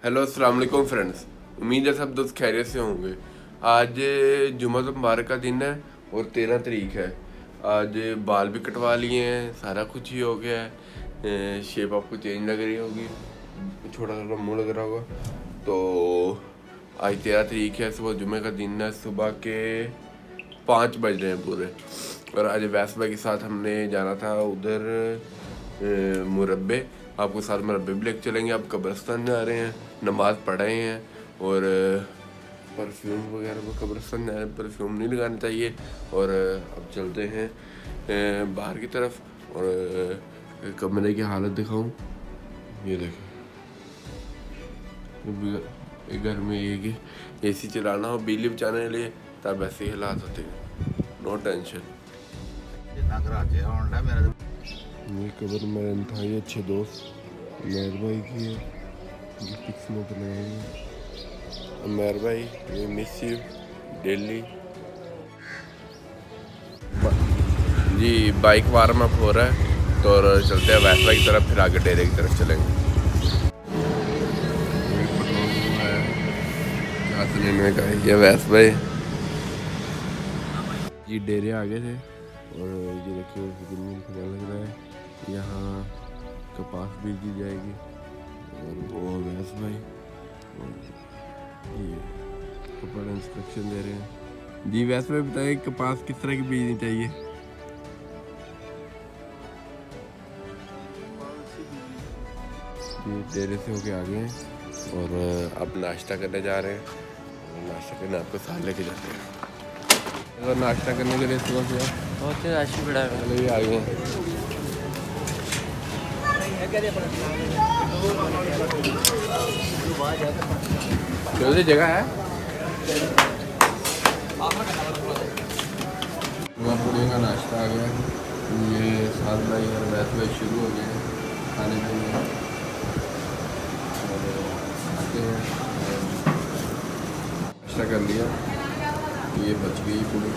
Hello अस्सलाम वालेकुम friends, उम्मीद है सब दोस्त खैरियत से होंगे। आज जुमा मुबारक का दिन है और 13 तारीख है। आज बाल भी कटवा लिए हैं, सारा कुछ ही हो गया है। शेप आपको चेंज लग रही होगी, छोटा सा मुँह लग रहा होगा। तो आज 13 तारीख है, सुबह जुमे का दिन है। सुबह के 5 बज रहे हैं पूरे। और आज वैस भाई के साथ हमने जाना था उधर मुरब्बे। आपको साथ मुरब्बे भी लेके चलेंगे। आप कब्रिस्तान जा रहे हैं, नमाज पढ़ रहे हैं और परफ्यूम वगैरह में कब्रिस्तान जा रहे हैं, परफ्यूम नहीं लगाना चाहिए। और अब चलते हैं बाहर की तरफ। और कमरे की हालत दिखाऊं, ये देखें। घर में ये कि AC चलाना हो बिजली बचाने के लिए तब ऐसे ही हालात होते हैं। No tension. ये कबर में था, ये अच्छे दोस्त मेहर भाई की है, ये पिक्स में तो लगाएंगे। मेहर भाई, ये मिस यू डेली। जी बाइक वार्म अप हो रहा है तो और चलते हैं वैसला की तरफ, फिर आगे डेरे की तरफ चलेंगे। में का ये वैस भाई जी डेरे आगे थे। और ये देखिए कितना लग रहा है। यहाँ कपास बीज दी जाएगी और वो वैस भाई और ये कपड़ा इंस्ट्रक्शन दे रहे हैं। जी वैस भाई बताइए कपास किस तरह की बीजनी चाहिए? ये डेरे से होके आ गए हैं और अब नाश्ता करने जा रहे हैं। नाश्ता करने आपको साथ लेके जाते हैं। अगर नाश्ता करने के लिए सुबह से बहुत राशि बढ़ा है, ये आ गए हैं। जल्दी जगह है। पूरे का नाश्ता आ गया। ये साथ भाई और वैसे भाई शुरू हो गए हैं खाने पीने आते हैं। नाश्ता कर लिया, ये बच गई पूरी।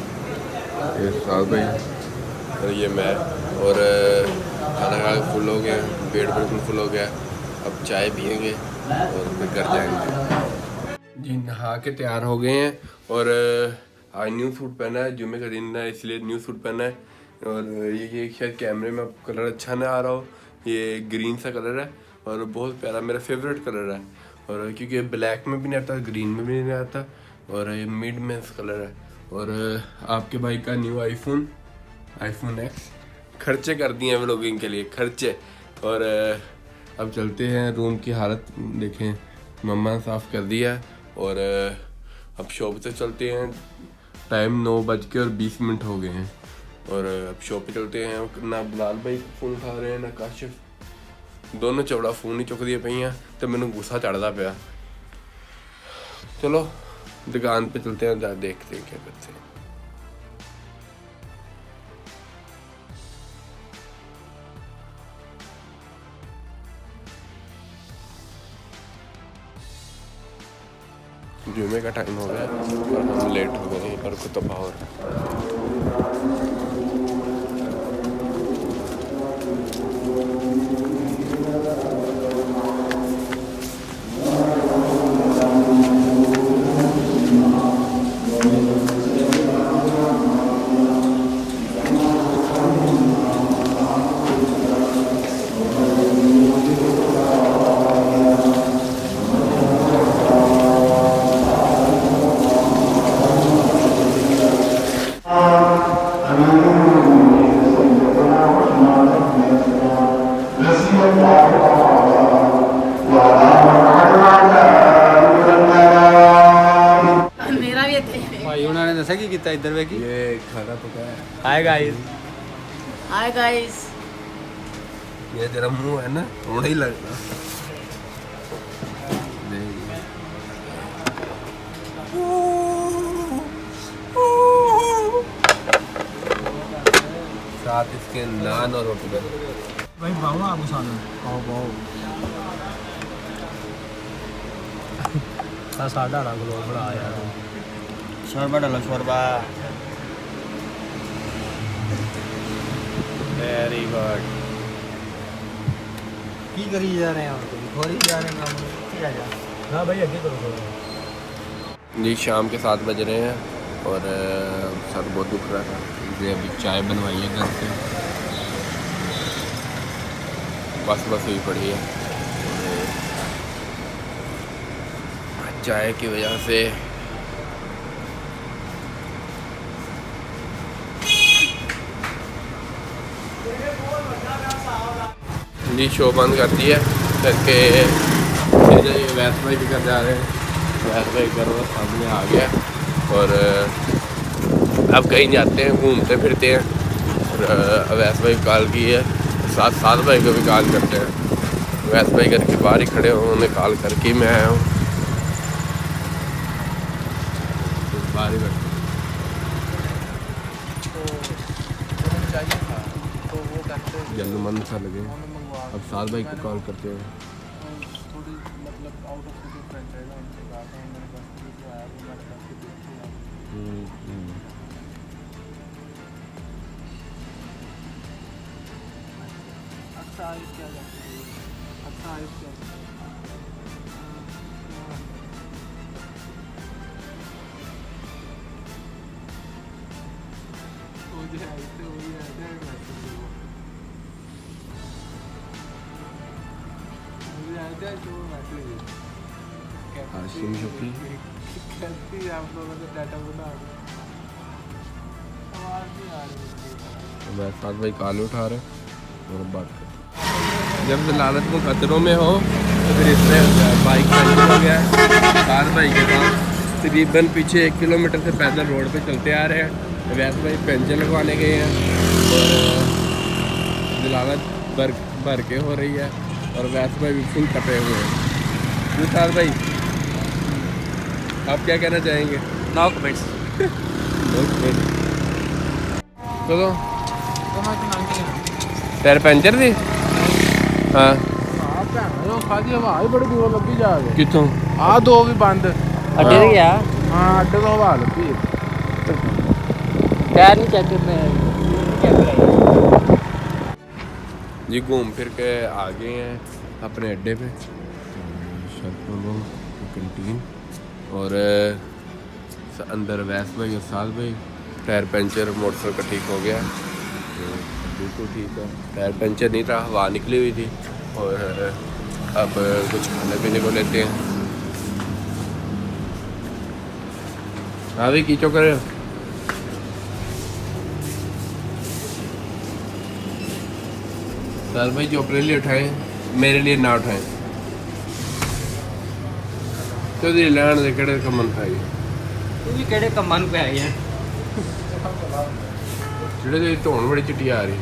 ये साथ भाई और ये मैं और खाना खा के फुल हो गया, पेट बिल्कुल फुल हो गया। अब चाय पियेंगे और फिर घर जाएंगे। जी नहा के तैयार हो गए हैं और आज न्यू सूट पहना है। जुमे का दिन है इसलिए न्यू सूट पहना है। और ये शायद कैमरे में आपको कलर अच्छा ना आ रहा हो, ये ग्रीन सा कलर है और बहुत प्यारा मेरा फेवरेट कलर है। और क्योंकि ब्लैक में भी नहीं आता, ग्रीन में भी नहीं आता और ये मिड में कलर है। और आपके भाई का न्यू आईफोन X खर्चे कर दिए हैं व्लॉगिंग के लिए, खर्चे। और अब चलते हैं। रूम की हालत देखें, मम्मा ने साफ़ कर दिया है। और अब शॉप से चलते हैं। टाइम 9:20 हो गए हैं और अब शॉप पे चलते हैं। ना बिलाल भाई फ़ोन उठा रहे हैं ना काशिफ, दोनों चौड़ा फ़ोन ही चुक दिए पे हैं। तो मैंने गुस्सा चढ़ता पाया। चलो दुकान पे चलते हैं, देखते हैं क्या करते हैं। जुमे का टाइम हो गया और हम लेट हो गए हैं पर कुतुब और इधर वे की ये खाना पकाया है। Hi guys, hi guys. ये तेरा मुंह है ना, थोड़ा ही लगता। साथ इसके नान और रोटी भाई बाहु आपको सामने आओ बाहु साढ़ा रंग लो बड़ा यार शोरबा डालो शोरबा। Very good. की करी जा रहे हैं, खोरी जा रहे हैं। हाँ भाई आगे करो। जी शाम के 7 बज रहे हैं और सर बहुत दुख रहा था इसलिए अभी चाय बनवाई है घर से। बस हुई पड़ी है चाय की वजह से। जी शो बंद कर दी है करके वैस भाई भी कर जा रहे हैं। वैस भाई कर सामने आ गया और अब कहीं जाते हैं घूमते फिरते हैं। और वैस भाई कॉल की है साथ भाई को भी कॉल करते हैं। वैस भाई घर के बाहर ही खड़े हो उन्हें कॉल करके मैं आया हूँ बाहर ही बैठे। जल्दमंद सा लगे अब साथ भाई को कॉल करते हैं। हाशिम शफी मैं साथ भाई कॉल उठा रहे और बात कर। जब जलालत को खतरों में हो तो फिर इसमें बाइक पंचर हो गया है। साथ भाई के पास तकरीबन पीछे 1 किलोमीटर से पैदल रोड पे चलते आ रहे हैं। वैस भाई पंचर लगवाने गए हैं और जलालत भर के हो रही है और वैस भाई भी फुल कटे हुए हैं। साथ भाई आप क्या कहना चाहेंगे? No comments. चलो टायर पंचर थी। हाँ बड़ी दूर लगी जा रही कितों आ दो भी बंद अड्डे से गया। हाँ अड्डे तो हवा लगी टायर नहीं चेक करने जी घूम फिर के आ गए हैं अपने अड्डे पे कैंटीन और अंदर वैस भाई और साल भाई। टायर पंचर मोटरसाइकिल का ठीक हो गया तो बिल्कुल ठीक है। टायर पंचर नहीं था हवा निकली हुई थी और अब कुछ खाने पीने को लेते हैं। हाँ भाई की चौकर साल भाई जो अपने लिए उठाएं मेरे लिए ना उठाएं तो लैंड के किहड़े कम्मन पे आई तू भी किहड़े कम्मां नूं पे आई है ਜਿਹੜੇ ਤੇ ਧੋਣ ਬੜੀ ਚਿੱਟੀ ਆ ਰਹੀ।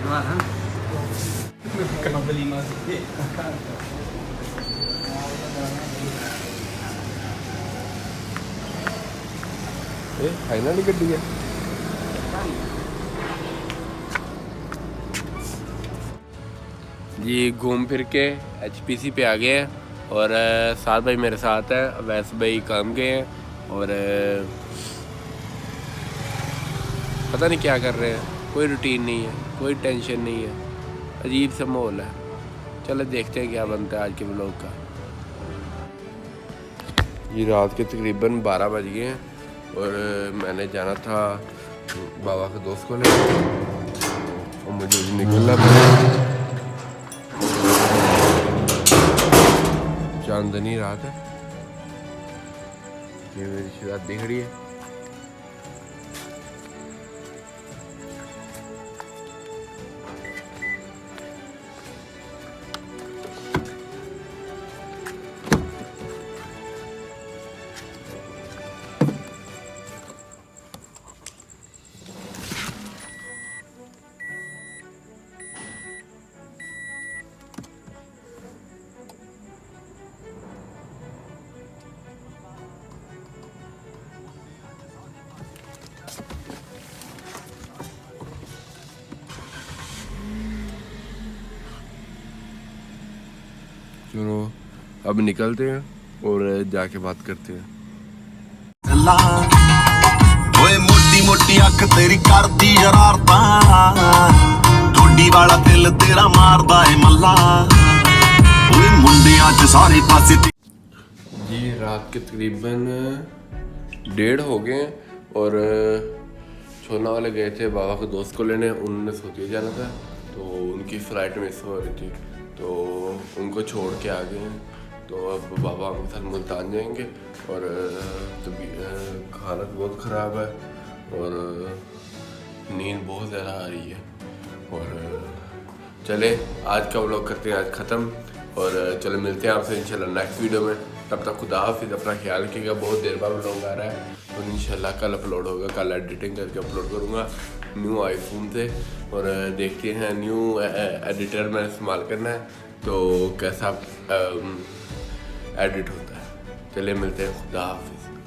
हां हां ਇਹ ਫਾਈਨਲ ਹੀ ਗੱਡੀ ਹੈ। जी घूम फिर के HPC पे आ गए हैं और साथ भाई मेरे साथ है। वैस भाई काम गए हैं और पता नहीं क्या कर रहे हैं। कोई रूटीन नहीं है कोई टेंशन नहीं है अजीब सा माहौल है। चलो देखते हैं क्या बनता है आज के व्लॉग का। ये रात के तकरीबन 12 बज गए हैं और मैंने जाना था बाबा के दोस्त को ले और मुझे निकलना पड़ा। चांदनी रात है ये मेरी शराब दिख रही है। चलो अब निकलते हैं और जाके बात करते हैं। मोटी मोटी अख तेरी करदी शरारता ठोडी वाला दिल तेरा मारदा है मल्ला मुंडियां च सारे पासे रात के तकरीबन 1:30 हो गए हैं और छोना वाले गए थे बाबा के दोस्त को लेने, उन्होंने सोचिए जाना था तो उनकी फ़्लाइट मिस हो रही थी तो उनको छोड़ के आ गए हैं। तो अब बाबा के साथ मुल्तान जाएंगे और तभी हालत बहुत ख़राब है और नींद बहुत ज़्यादा आ रही है। और चले आज का व्लॉग करते हैं आज ख़त्म और चलो मिलते हैं आपसे इंशाल्लाह नेक्स्ट वीडियो में। तब तक खुदा हाफिज़, अपना ख्याल रखिएगा। बहुत देर बाद व्लॉग आ रहा है तो इंशाल्लाह कल अपलोड होगा, कल एडिटिंग करके अपलोड करूँगा न्यू आईफोन से और देखते हैं न्यू एडिटर मैं इस्तेमाल करना है तो कैसा एडिट होता है। चले मिलते हैं, खुदा हाफिज़।